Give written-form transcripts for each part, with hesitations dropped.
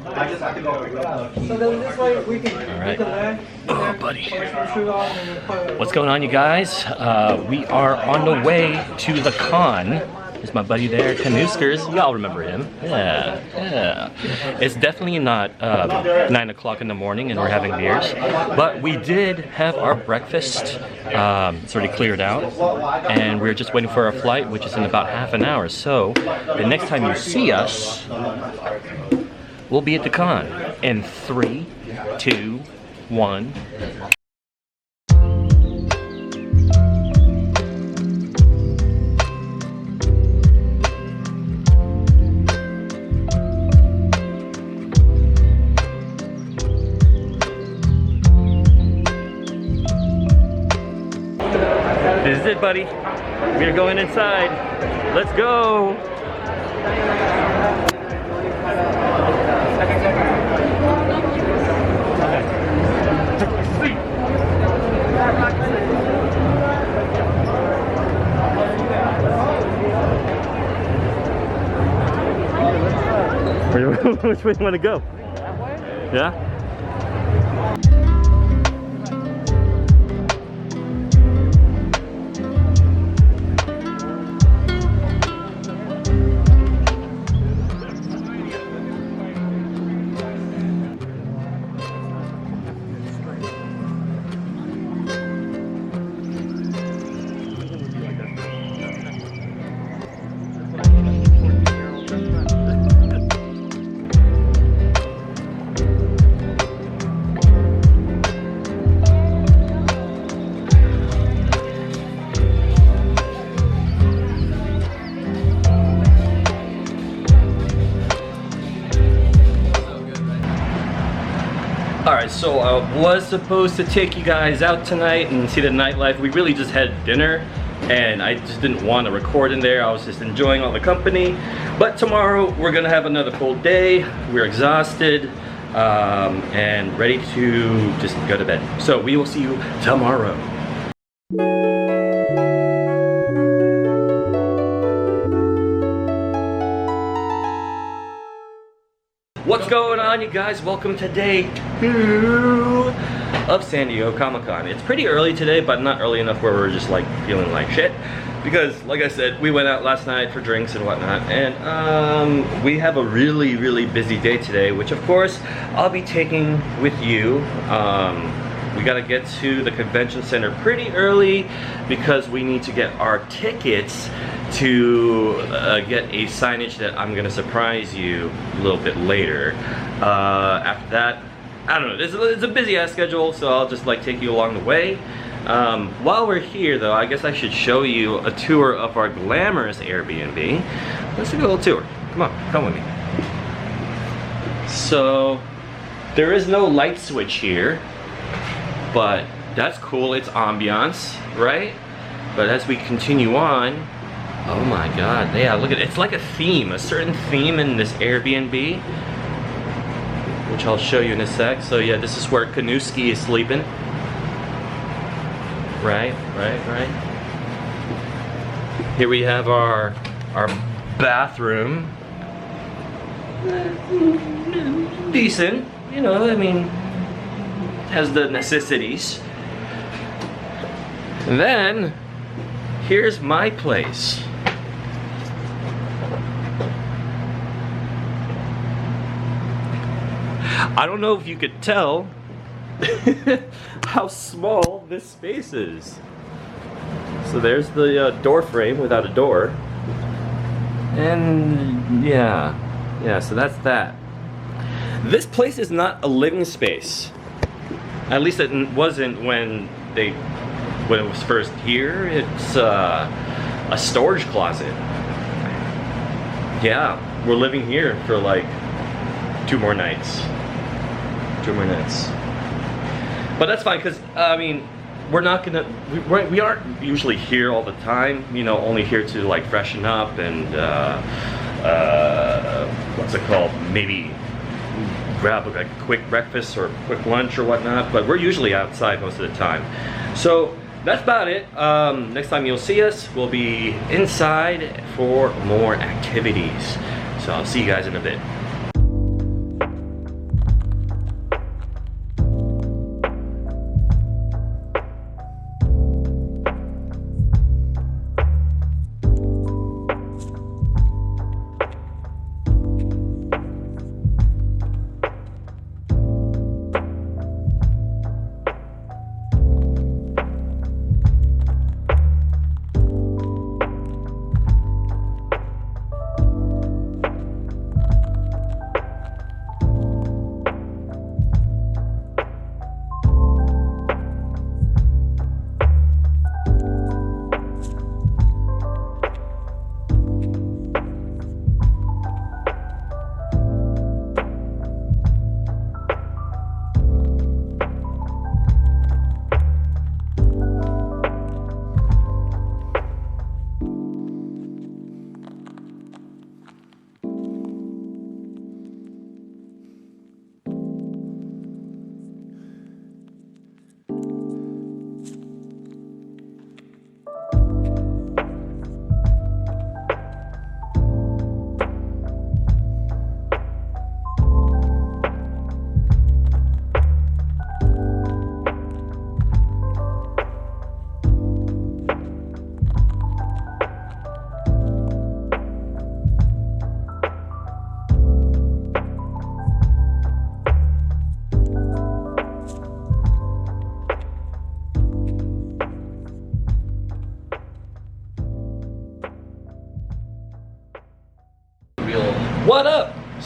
So then this way we can land. Oh, buddy. What's going on, you guys? We are on the way to the con. There's my buddy there, Canoosters. Y'all remember him. Yeah. It's definitely not 9 o'clock in the morning and we're having beers. But we did have our breakfast. It's already cleared out. And we're just waiting for our flight, which is in about half an hour. So the next time you see us, we'll be at the con. In 3, 2, 1. This is it, buddy. We are going inside. Let's go. Which way do you want to go? That way? Yeah? Alright, so I was supposed to take you guys out tonight and see the nightlife. We really just had dinner and I just didn't want to record in there. I was just enjoying all the company. But tomorrow we're gonna have another full day. We're exhausted and ready to just go to bed. So we will see you tomorrow. What's going on, you guys? Welcome to day 2 of San Diego Comic-Con. It's pretty early today, but not early enough where we're just like feeling like shit. Because, like I said, we went out last night for drinks and whatnot, and we have a really busy day today, which of course I'll be taking with you. We gotta get to the convention center pretty early because we need to get our tickets to get a signage that I'm gonna surprise you a little bit later. After that, I don't know, it's a busy ass schedule, so I'll just like take you along the way. While we're here though, I guess I should show you a tour of our glamorous Airbnb. Let's do a little tour. Come on, come with me. So, there is no light switch here, but that's cool, it's ambiance, right? But as we continue on, oh my god, yeah, look at it. It's like a theme, a certain theme in this Airbnb, which I'll show you in a sec. So yeah, this is where Kanooski is sleeping. Right. Here we have our bathroom. Decent, you know, I mean, has the necessities. And then, here's my place. I don't know if you could tell how small this space is. So there's the door frame without a door. And yeah, so that's that. This place is not a living space. At least it wasn't when it was first here. It's a storage closet. Yeah, we're living here for like 2 more nights. 2 more nights. But that's fine, because I mean, we're not gonna, we aren't usually here all the time, you know, only here to like freshen up and what's it called, maybe grab like a quick breakfast or quick lunch or whatnot, but we're usually outside most of the time. So that's about it. Next time you'll see us, we'll be inside for more activities. So I'll see you guys in a bit.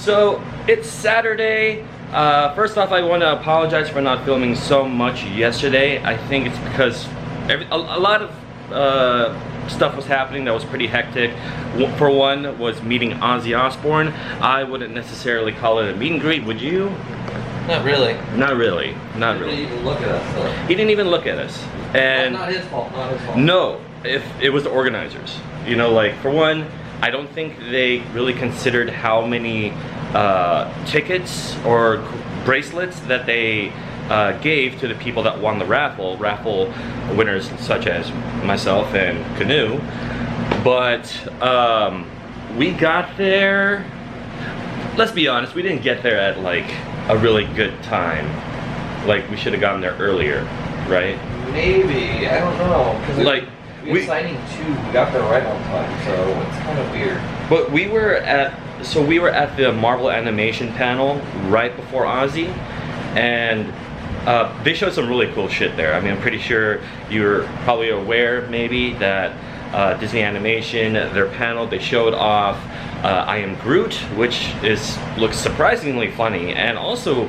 So it's Saturday. First off, I want to apologize for not filming so much yesterday. I think it's because a lot of stuff was happening that was pretty hectic. For one was meeting Ozzy Osbourne. I wouldn't necessarily call it a meet and greet, would you? Not really. Not really. Not He really. didn't even look at us. So. He didn't even look at us. And Not his fault. Not his fault. no, if it was the organizers. You know, like for one, I don't think they really considered how many tickets or bracelets that they gave to the people that won the raffle. Raffle winners such as myself and Canoe. But we got there. Let's be honest, we didn't get there at like a really good time. Like we should have gotten there earlier, right? Maybe. I don't know. Like we were signing 2. We got there right on time, so it's kind of weird. But we were at the Marvel animation panel right before Ozzy, and they showed some really cool shit there. I mean, I'm pretty sure you're probably aware maybe that Disney Animation, their panel, they showed off I Am Groot, which looks surprisingly funny and also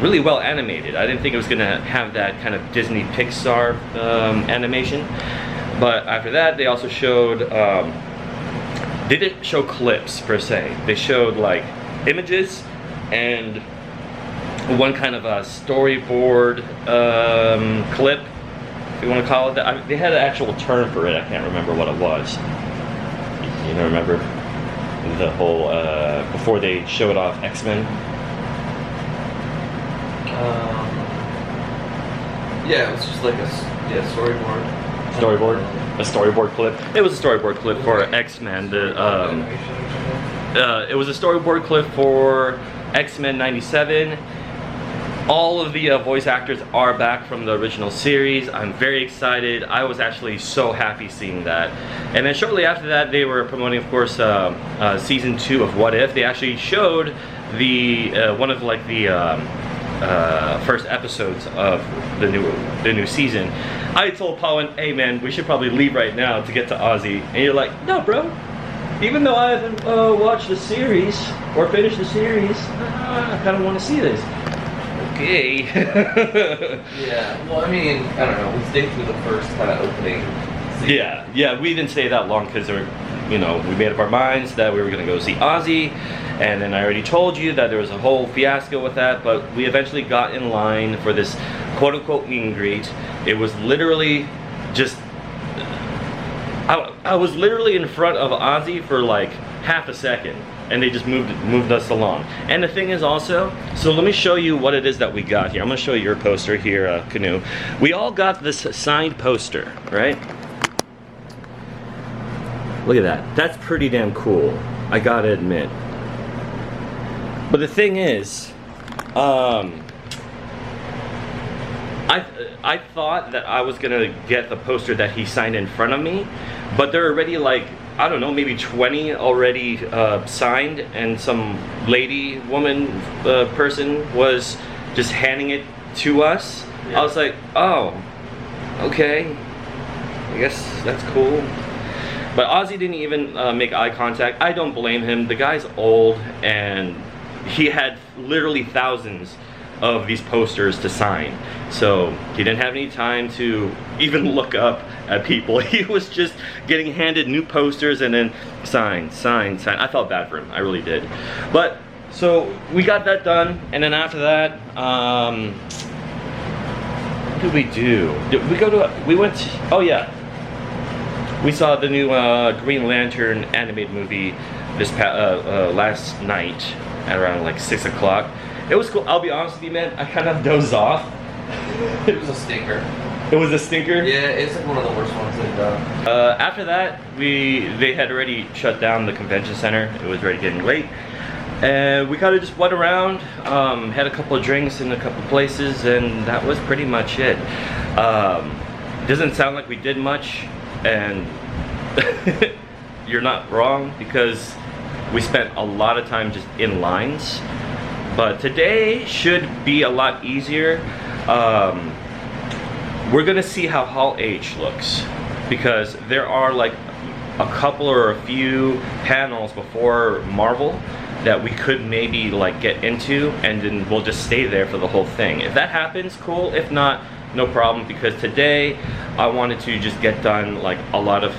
really well animated. I didn't think it was gonna have that kind of Disney Pixar animation. But after that, they also showed, they didn't show clips per se. They showed like images and one kind of a storyboard clip, if you want to call it that. They had an actual term for it. I can't remember what it was. You know, remember the whole before they showed off X-Men? Yeah, it was just like a storyboard. Storyboard? A storyboard clip? It was a storyboard clip for X-Men. It was a storyboard clip for X-Men 97. All of the voice actors are back from the original series. I'm very excited. I was actually so happy seeing that. And then shortly after that, they were promoting, of course, season 2 of What If. They actually showed the one of like the first episodes of the new season. I told Pawan, hey man, we should probably leave right now to get to Ozzy. And you're like, no bro, even though I haven't watched the series or finished the series, I kind of want to see this. Okay. Yeah, well I mean, I don't know, we stayed through the first kind of opening scene. Yeah, we didn't stay that long because you know, we made up our minds that we were gonna go see Ozzy, and then I already told you that there was a whole fiasco with that, but we eventually got in line for this quote-unquote meet and greet. It was literally just, I was literally in front of Ozzy for like half a second, and they just moved us along. And the thing is also, so let me show you what it is that we got here. I'm gonna show you your poster here, Canoe. We all got this signed poster, right? Look at that. That's pretty damn cool, I gotta admit. But the thing is, I thought that I was gonna get the poster that he signed in front of me, but there are already like, I don't know, maybe 20 already signed, and some person was just handing it to us. Yeah. I was like, oh, okay, I guess that's cool. But Ozzy didn't even make eye contact. I don't blame him. The guy's old, and he had literally thousands of these posters to sign. So he didn't have any time to even look up at people. He was just getting handed new posters and then sign. I felt bad for him, I really did. But, so we got that done, and then after that, what did we do? Oh yeah. We saw the new Green Lantern animated movie this last night at around like 6 o'clock. It was cool. I'll be honest with you, man. I kind of dozed off. It was a stinker. It was a stinker? Yeah, it's like one of the worst ones they've done. After that, they had already shut down the convention center. It was already getting late. And we kind of just went around, had a couple of drinks in a couple of places, and that was pretty much it. Doesn't sound like we did much, and you're not wrong, because we spent a lot of time just in lines. But today should be a lot easier. We're gonna see how Hall H looks, because there are like a couple or a few panels before Marvel that we could maybe like get into, and then we'll just stay there for the whole thing. If that happens, cool. If not, no problem, because today I wanted to just get done like a lot of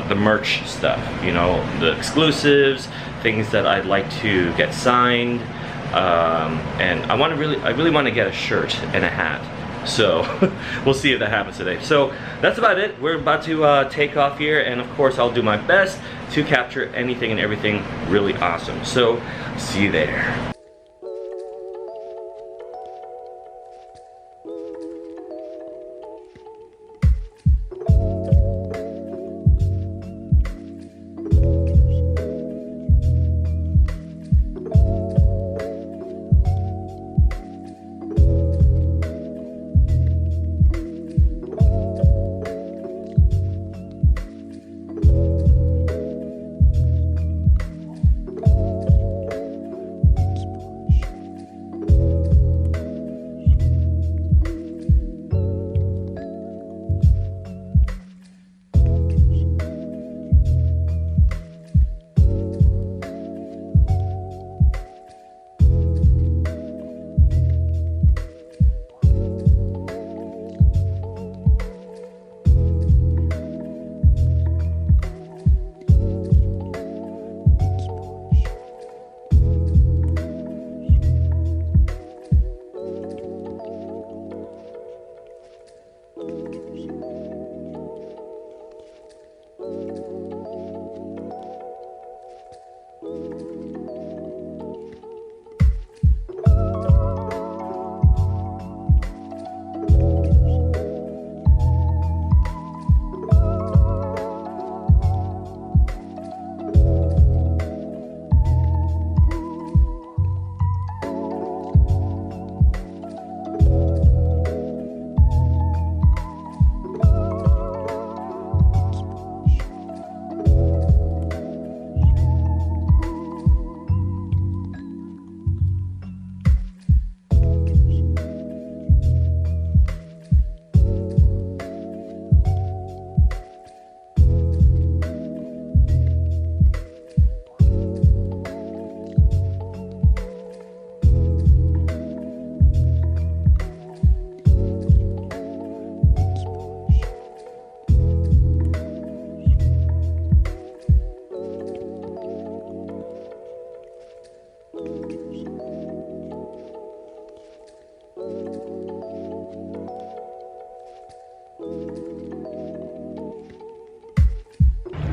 the merch stuff, you know, the exclusives, things that I'd like to get signed, and I really want to get a shirt and a hat. So we'll see if that happens today. So that's about it. We're about to take off here, and of course I'll do my best to capture anything and everything really awesome. So see you there.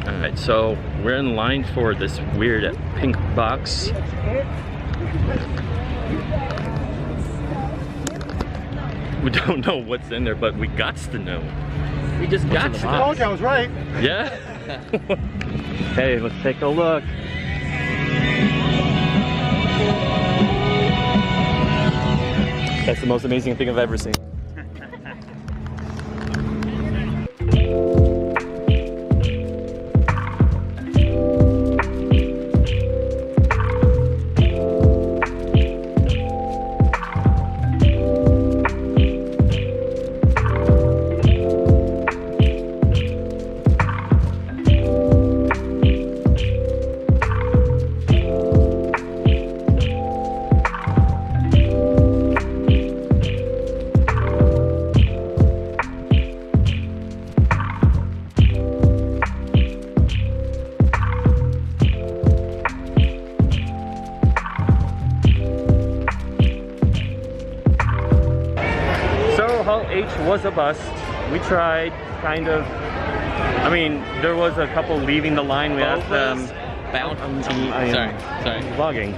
Alright, so we're in line for this weird pink box. We don't know what's in there, but we got to know. We just got to know. I told you I was right. Yeah? Hey, let's take a look. That's the most amazing thing I've ever seen. Hall H was a bust. We tried, kind of. I mean, there was a couple leaving the line. We asked them. Sorry. Vlogging.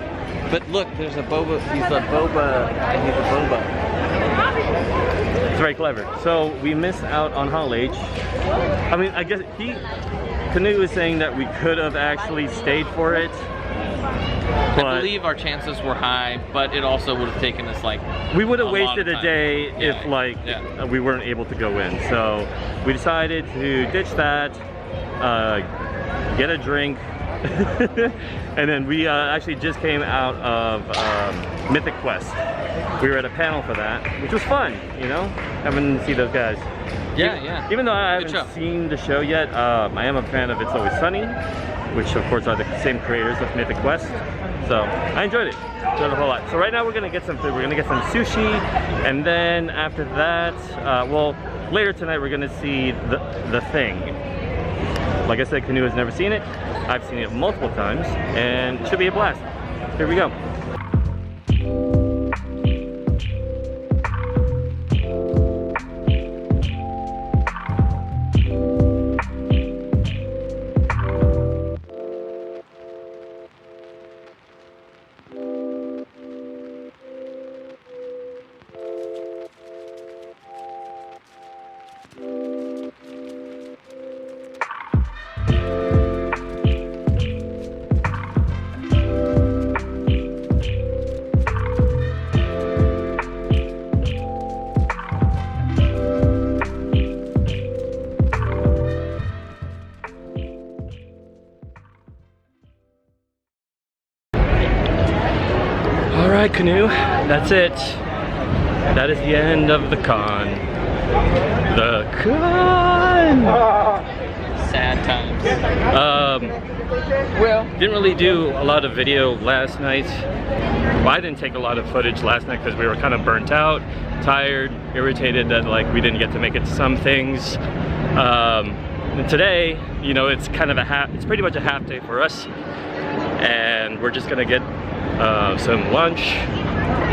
But look, there's a boba. He's a boba. He's a boba. It's very clever. So we missed out on Hall H. I mean, I guess Canoe was saying that we could have actually stayed for it. But I believe our chances were high, but it also would have taken us like we would have wasted a day if we weren't able to go in. So we decided to ditch that, get a drink, and then we actually just came out of Mythic Quest. We were at a panel for that, which was fun, you know, having to see those guys. Yeah. Even though I haven't seen the show yet, I am a fan of It's Always Sunny. which of course are the same creators of Mythic Quest. So I enjoyed it. Enjoyed it a whole lot. So right now we're gonna get some food. We're gonna get some sushi, and then after that, well, later tonight we're gonna see the Thing. Like I said, Canoe has never seen it. I've seen it multiple times, and it should be a blast. Here we go. Alright, Canoe, that's it. That is the end of the con. The con! Sad times. Well, didn't really do a lot of video last night. Well, I didn't take a lot of footage last night because we were kind of burnt out, tired, irritated that like we didn't get to make it to some things. And today, you know, it's kind of it's pretty much a half day for us, and we're just gonna get some lunch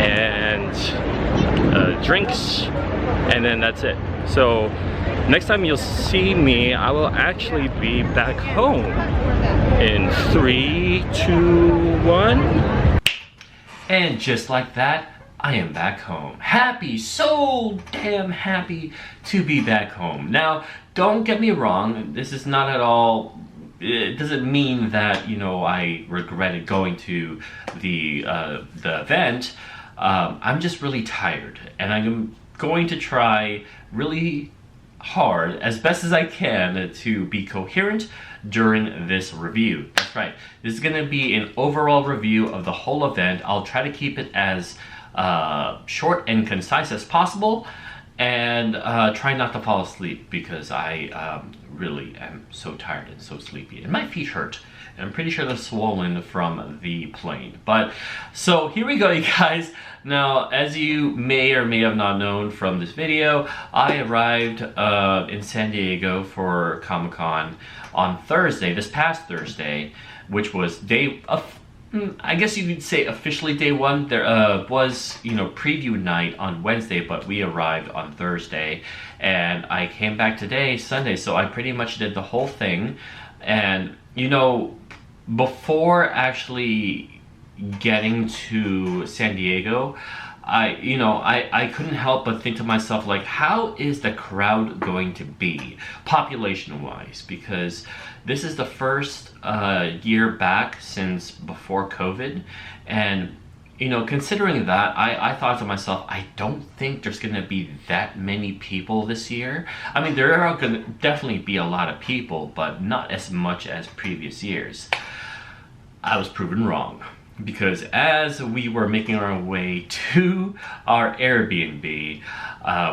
and drinks, and then that's it. So next time you'll see me, I will actually be back home in 3, 2, 1. And just like that, I am back home. Happy, so damn happy to be back home. Now, don't get me wrong, this is not at all, it doesn't mean that, you know, I regretted going to the event. I'm just really tired, and I'm going to try really hard, as best as I can, to be coherent during this review. That's right. This is going to be an overall review of the whole event. I'll try to keep it as short and concise as possible, and try not to fall asleep because I really am so tired and so sleepy, and my feet hurt. And I'm pretty sure they're swollen from the plane. But so here we go, you guys. Now, as you may or may have not known from this video, I arrived in San Diego for Comic-Con on Thursday, this past Thursday, which was day of, I guess you could say officially day one. There was, you know, preview night on Wednesday, but we arrived on Thursday, and I came back today, Sunday, so I pretty much did the whole thing. And, you know, before actually getting to San Diego, I couldn't help but think to myself, like, how is the crowd going to be population-wise? Because this is the first year back since before COVID, and you know, considering that, I thought to myself, I don't think there's gonna be that many people this year. I mean, there are gonna definitely be a lot of people, but not as much as previous years. I was proven wrong, because as we were making our way to our Airbnb,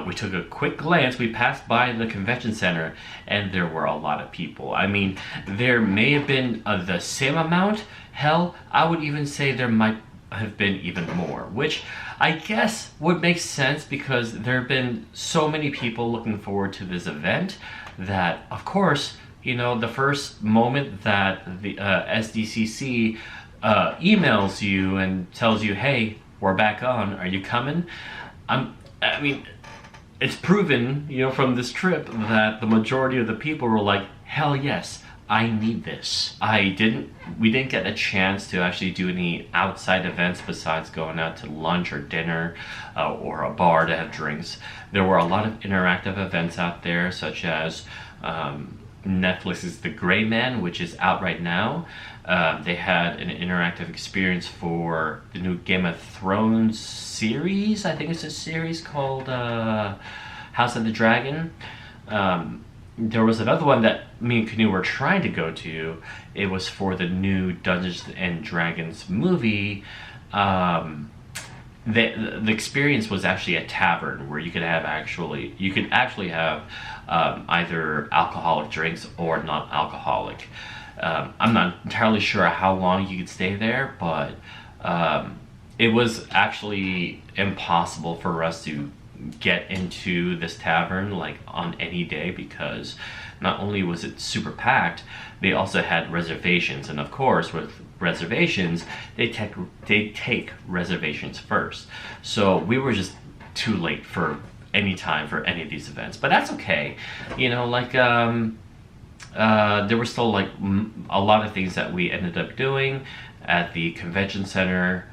we took a quick glance. We passed by the convention center, and there were a lot of people. I mean, there may have been the same amount. Hell, I would even say there might have been even more, which I guess would make sense because there have been so many people looking forward to this event that, of course, you know, the first moment that the SDCC emails you and tells you, hey, we're back on, are you coming? I mean, it's proven, you know, from this trip that the majority of the people were like, hell yes, I need this. We didn't get a chance to actually do any outside events besides going out to lunch or dinner or a bar to have drinks. There were a lot of interactive events out there, such as Netflix's The Gray Man, which is out right now. They had an interactive experience for the new Game of Thrones series. I think it's a series called House of the Dragon. There was another one that me and Canoe were trying to go to. It was for the new Dungeons and Dragons movie. The experience was actually a tavern where you could actually have either alcoholic drinks or non-alcoholic. I'm not entirely sure how long you could stay there, but it was actually impossible for us to get into this tavern like on any day, because not only was it super packed, they also had reservations, and of course with reservations they take reservations first. So we were just too late for any time for any of these events, but that's okay. You know, like there were still like a lot of things that we ended up doing at the convention center.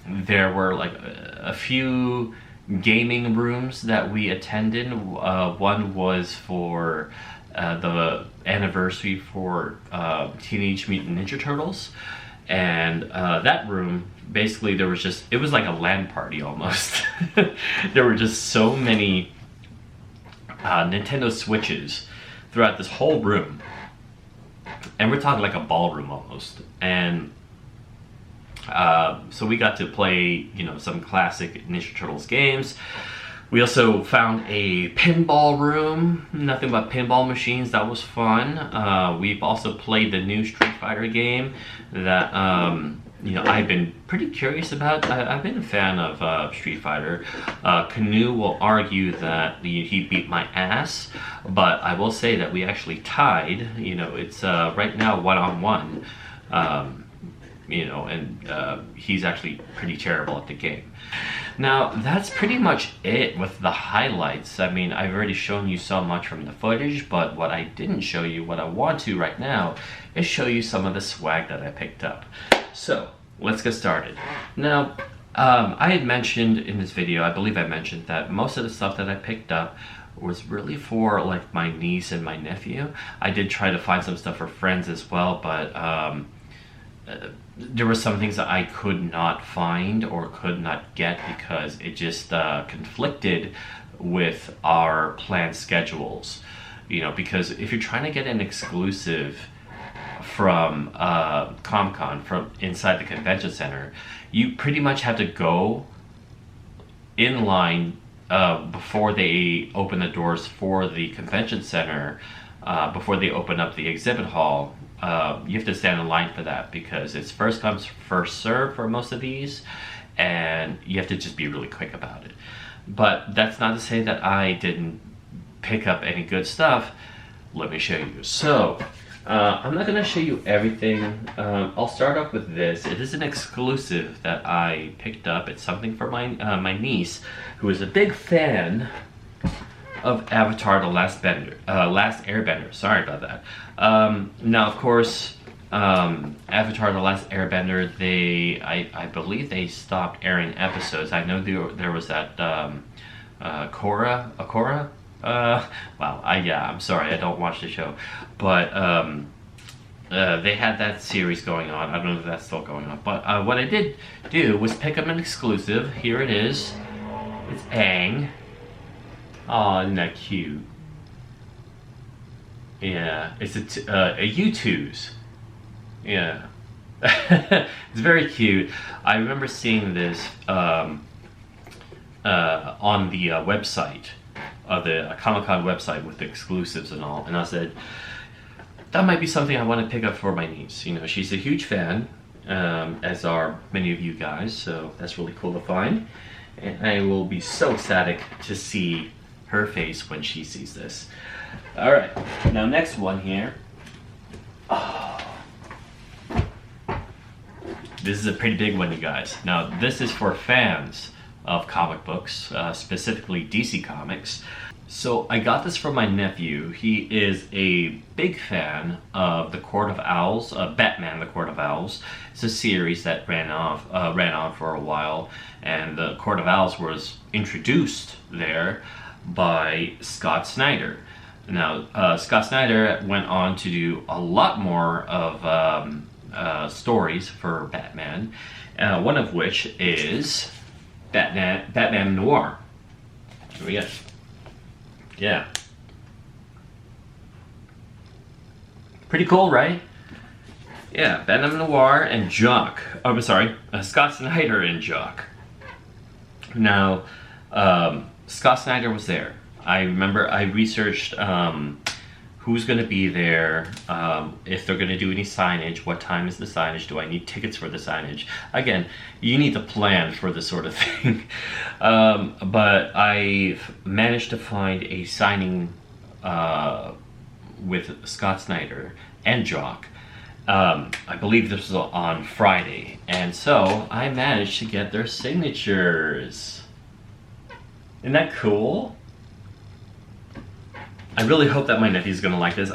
There were like a few gaming rooms that we attended. One was for the anniversary for Teenage Mutant Ninja Turtles, and that room, basically it was like a LAN party almost. There were just so many Nintendo Switches throughout this whole room, and we're talking like a ballroom almost. And so we got to play, you know, some classic Ninja Turtles games. We also found a pinball room, nothing but pinball machines. That was fun. We've also played the new Street Fighter game that, you know, I've been pretty curious about. I've been a fan of Street Fighter. Canoe will argue that he beat my ass, but I will say that we actually tied. You know, it's right now 1-on-1. You know, and he's actually pretty terrible at the game. Now, that's pretty much it with the highlights. I mean, I've already shown you so much from the footage, but what I didn't show you, what I want to right now, is show you some of the swag that I picked up. So, let's get started. Now, I had mentioned in this video, I believe I mentioned that most of the stuff that I picked up was really for like my niece and my nephew. I did try to find some stuff for friends as well, but there were some things that I could not find or could not get because it just conflicted with our planned schedules. You know, because if you're trying to get an exclusive from Comic-Con, from inside the convention center, you pretty much have to go in line before they open the doors for the convention center, before they open up the exhibit hall. You have to stand in line for that because it's first comes, first serve for most of these, and you have to just be really quick about it. But that's not to say that I didn't pick up any good stuff. Let me show you. So, I'm not going to show you everything. I'll start off with this. It is an exclusive that I picked up. It's something for my niece, who is a big fan of Avatar: The Last Airbender. Sorry about that. Now, of course, Avatar: The Last Airbender, I believe they stopped airing episodes. I know there was that Korra. Wow. I'm sorry, I don't watch the show, but they had that series going on. I don't know if that's still going on, but what I did do was pick up an exclusive. Here it is. It's Aang. Oh, isn't that cute? Yeah, it's a U2's. Yeah. It's very cute. I remember seeing this on the website, the Comic-Con website with the exclusives and all, and I said, that might be something I want to pick up for my niece. You know, she's a huge fan, as are many of you guys, so that's really cool to find. And I will be so ecstatic to see her face when she sees this. Alright, now next one here. Oh. This is a pretty big one, you guys. Now, this is for fans of comic books, specifically DC Comics. So I got this from my nephew. He is a big fan of the Court of Owls, Batman: The Court of Owls. It's a series that ran on for a while, and the Court of Owls was introduced there by Scott Snyder. Now, Scott Snyder went on to do a lot more of stories for Batman, one of which is Batman Noir. Here we go. Yeah. Pretty cool, right? Yeah, Batman Noir and Jock. Oh, I'm sorry, Scott Snyder and Jock. Now, Scott Snyder was there. I remember I researched who who's going to be there, if they're going to do any signage, what time is the signage, do I need tickets for the signage. Again, you need to plan for this sort of thing. But I managed to find a signing with Scott Snyder and Jock. I believe this was on Friday, and so I managed to get their signatures. Isn't that cool? I really hope that my nephew's gonna like this.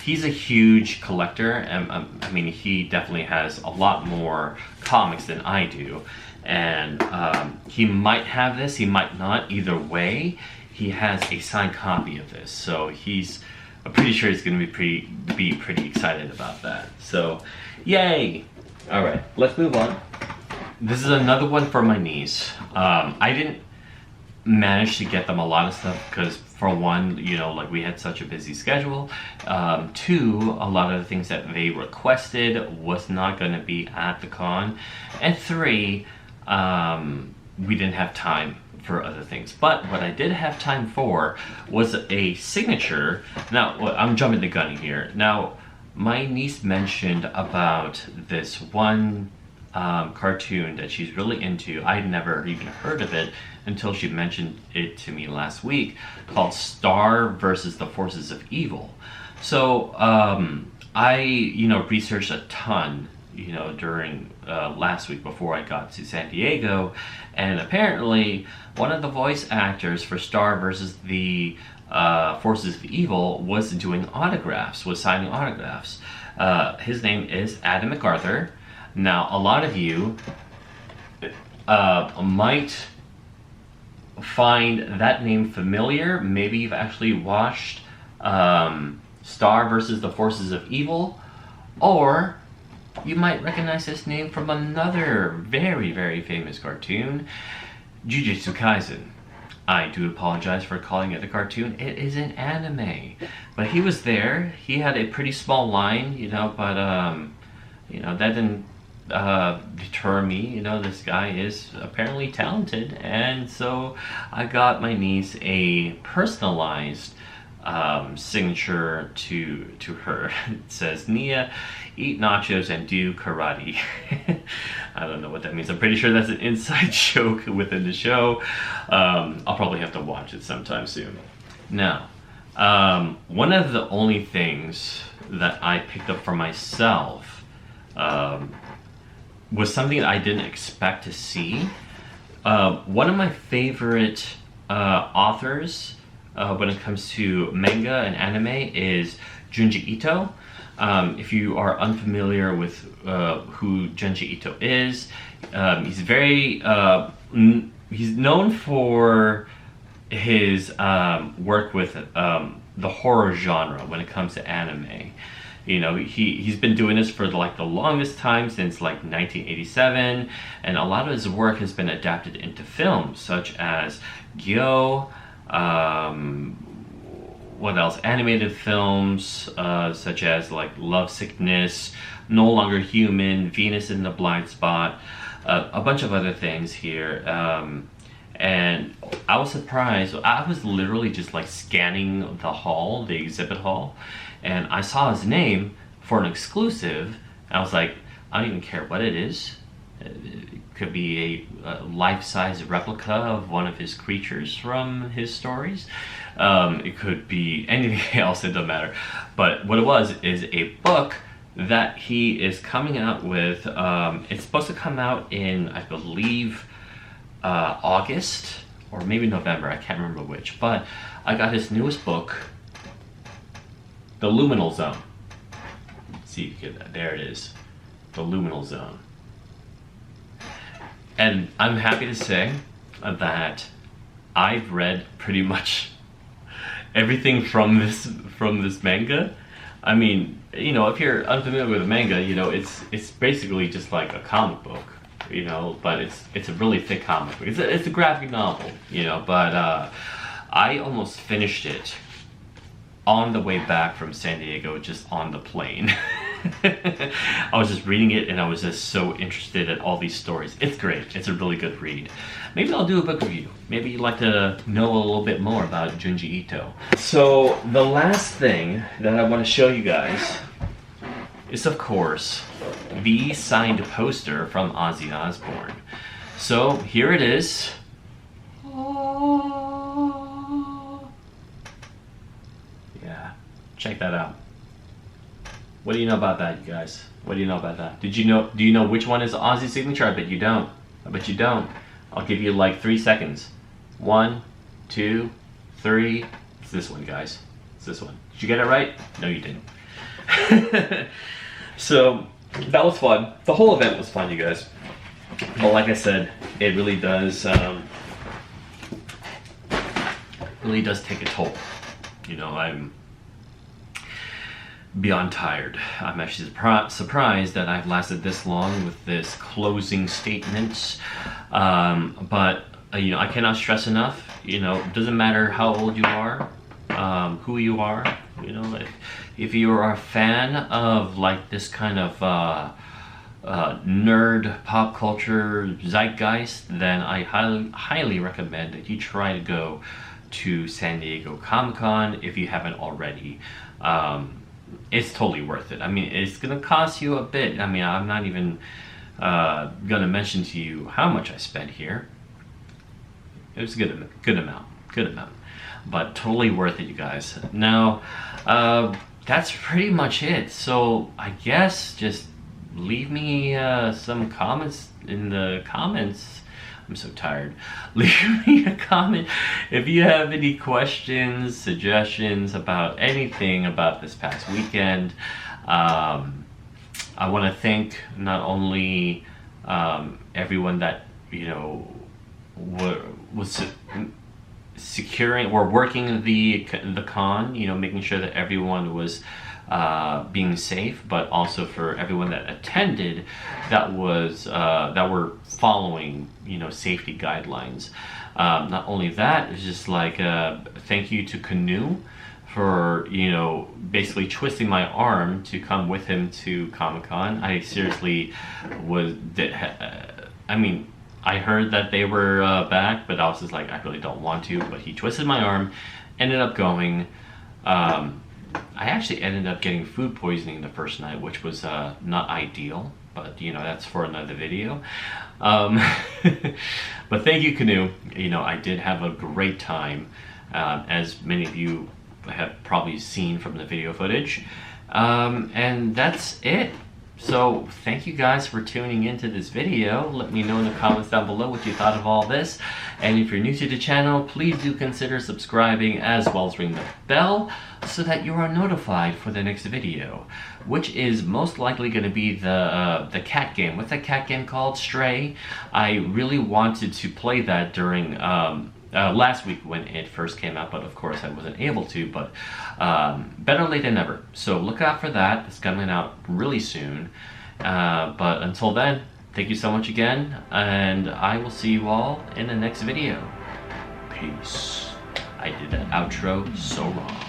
He's a huge collector, and I mean, he definitely has a lot more comics than I do, and he might have this, he might not. Either way, he has a signed copy of this, so I'm pretty sure he's gonna be pretty excited about that. So, yay! All right, let's move on. This is another one for my niece. I didn't manage to get them a lot of stuff because, for one, you know, like we had such a busy schedule. Two, a lot of the things that they requested was not going to be at the con. And three, we didn't have time for other things. But what I did have time for was a signature. Now, I'm jumping the gun here. Now, my niece mentioned about this one cartoon that she's really into. I'd never even heard of it until she mentioned it to me last week, called Star versus the Forces of Evil. So I, you know, researched a ton, you know, during last week before I got to San Diego, and apparently one of the voice actors for Star versus the Forces of Evil was doing autographs, was signing autographs. His name is Adam MacArthur. Now, a lot of you might find that name familiar. Maybe you've actually watched Star versus the Forces of Evil, or you might recognize this name from another very, very famous cartoon, Jujutsu Kaisen. I do apologize for calling it a cartoon. It is an anime. But he was there. He had a pretty small line, you know, but you know, that didn't deter me. You know, this guy is apparently talented, and so I got my niece a personalized signature to her. It says, Nia, eat nachos and do karate. I don't know what that means. I'm pretty sure that's an inside joke within the show. I'll probably have to watch it sometime soon. Now, one of the only things that I picked up for myself was something that I didn't expect to see. One of my favorite authors when it comes to manga and anime is Junji Ito. If you are unfamiliar with who Junji Ito is, he's very he's known for his work with the horror genre when it comes to anime. You know, he's been doing this for like the longest time, since like 1987, and a lot of his work has been adapted into films such as Gyo, what else? Animated films such as like Love Sickness, No Longer Human, Venus in the Blind Spot, a bunch of other things here. And I was surprised. I was literally just like scanning the hall, the exhibit hall, and I saw his name for an exclusive. I was like, I don't even care what it is. It could be a life-size replica of one of his creatures from his stories. It could be anything else, it doesn't matter. But what it was is a book that he is coming out with. It's supposed to come out in, I believe, August or maybe November. I can't remember which. But I got his newest book, The Luminal Zone. Let's see if you get that. There it is. The Luminal Zone. And I'm happy to say that I've read pretty much everything from this manga. I mean, you know, if you're unfamiliar with manga, you know, it's basically just like a comic book, you know, but it's a really thick comic book. It's a graphic novel, you know, but I almost finished it on the way back from San Diego, just on the plane. I was just reading it and I was just so interested in all these stories. It's great. It's a really good read. Maybe I'll do a book review. Maybe you'd like to know a little bit more about Junji Ito. So the last thing that I want to show you guys is, of course, the signed poster from Ozzy Osbourne. So here it is. Yeah, check that out. What do you know about that, you guys? What do you know about that? Do you know which one is Ozzy's signature? I bet you don't. I bet you don't. I'll give you like 3 seconds. 1, 2, 3. It's this one, guys. It's this one. Did you get it right? No, you didn't. So that was fun. The whole event was fun, you guys. But like I said, it really does take a toll. You know, I'm beyond tired. I'm actually surprised that I've lasted this long with this closing statements. But you know, I cannot stress enough. You know, it doesn't matter how old you are, who you are. You know, if you are a fan of like this kind of nerd pop culture zeitgeist, then I highly recommend that you try to go to San Diego Comic-Con if you haven't already. It's totally worth it. I mean, it's gonna cost you a bit. I mean, I'm not even gonna mention to you how much I spent here. It was a good amount, but totally worth it, you guys. Now, that's pretty much it. So I guess just leave me some comments in the comments. I'm so tired. Leave me a comment if you have any questions, suggestions about anything about this past weekend. I want to thank not only everyone that, you know, was securing or working the con, you know, making sure that everyone was being safe, but also for everyone that attended that were following, you know, safety guidelines. Not only that, it's just like thank you to Canoe for, you know, basically twisting my arm to come with him to Comic-Con. I seriously I mean, I heard that they were back, but I was just like, I really don't want to. But he twisted my arm, ended up going. I actually ended up getting food poisoning the first night, which was not ideal, but you know, that's for another video. But thank you, Canoe. You know, I did have a great time, as many of you have probably seen from the video footage. And that's it. So thank you guys for tuning into this video. Let me know in the comments down below what you thought of all this. And if you're new to the channel, please do consider subscribing as well as ring the bell so that you are notified for the next video, which is most likely going to be the cat game. What's that cat game called? Stray. I really wanted to play that during last week when it first came out, but of course I wasn't able to, but better late than never. So look out for that. It's coming out really soon. But until then, thank you so much again, and I will see you all in the next video. Peace. I did that outro so wrong.